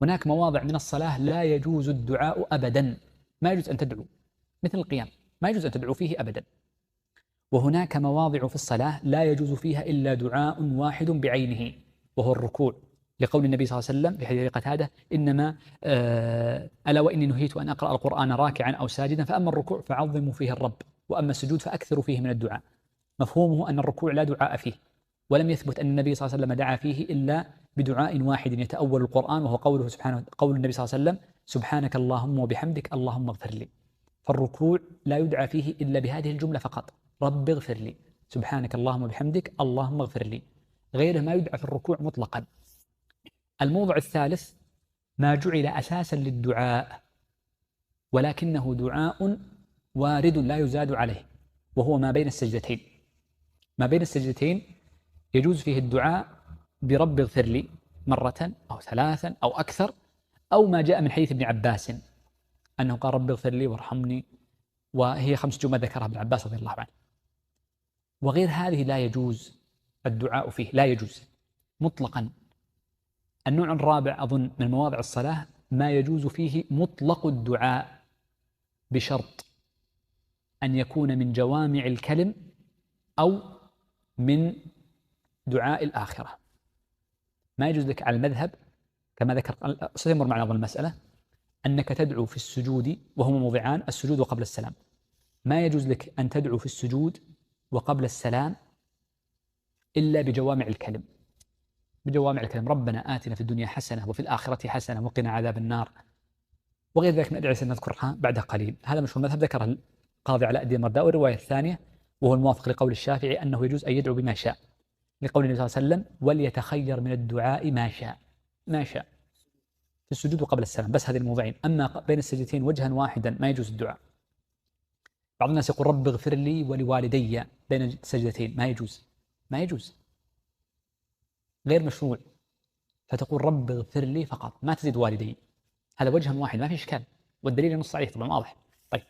هناك مواضع من الصلاة لا يجوز الدعاء أبدا، ما يجوز أن تدعو، مثل القيام ما يجوز أن تدعو فيه أبدا. وهناك مواضع في الصلاة لا يجوز فيها إلا دعاء واحد بعينه، وهو الركوع، لقول النبي صلى الله عليه وسلم في حديث قتادة: إنما ألا وإني نهيت أن أقرأ القرآن راكعا أو ساجدا، فأما الركوع فعظموا فيه الرب، وأما السجود فأكثروا فيه من الدعاء. مفهومه أن الركوع لا دعاء فيه، ولم يثبت أن النبي صلى الله عليه وسلم دعا فيه إلا بدعاء واحد يتأول القرآن، وهو قوله سبحانه، قول النبي صلى الله عليه وسلم: سبحانك اللهم وبحمدك اللهم اغفر لي. فالركوع لا يدعى فيه إلا بهذه الجملة فقط: رب اغفر لي، سبحانك اللهم وبحمدك اللهم اغفر لي. غيره ما يدعى في الركوع مطلقا. الموضع الثالث ما جعل أساسا للدعاء ولكنه دعاء وارد لا يزاد عليه، وهو ما بين السجدتين. ما بين السجدتين يجوز فيه الدعاء برب اغفر لي مرة أو ثلاثا أو أكثر، أو ما جاء من حديث ابن عباس أنه قال: رب اغفر لي وارحمني، وهي 5 جمل ذكرها ابن عباس رضي الله عنه. وغير هذه لا يجوز الدعاء فيه، لا يجوز مطلقا. النوع الرابع أظن من مواضع الصلاة ما يجوز فيه مطلق الدعاء بشرط أن يكون من جوامع الكلم أو من دعاء الآخرة. ما يجوز لك على المذهب كما ذكر، سيمر معنا أظن المسألة، أنك تدعو في السجود، وهما موضعان: السجود وقبل السلام. ما يجوز لك أن تدعو في السجود وقبل السلام إلا بجوامع الكلم. بجوامع الكلم: ربنا آتنا في الدنيا حسنة وفي الآخرة حسنة وقنا عذاب النار، وغير ذلك من الأدعية سنذكرها بعد قليل. هذا مشهور المذهب، ذكر القاضي علاء الدين المرداوي. الرواية الثانية وهو الموافق لقول الشافعي أنه يجوز أن يدعو بما شاء، لقول النبي صلى الله عليه وسلم: وليتخير من الدعاء ما شاء. ما شاء في السجود وقبل السلام، بس هذه الموضعين. أما بين السجدتين وجها واحدا ما يجوز الدعاء. بعض الناس يقول: رب اغفر لي ولوالدي بين السجدتين، ما يجوز، ما يجوز، غير مشروع. فتقول: رب اغفر لي فقط، ما تزيد والدي، هذا وجها واحد ما في إشكال، والدليل نص عليه طبعا واضح. طيب،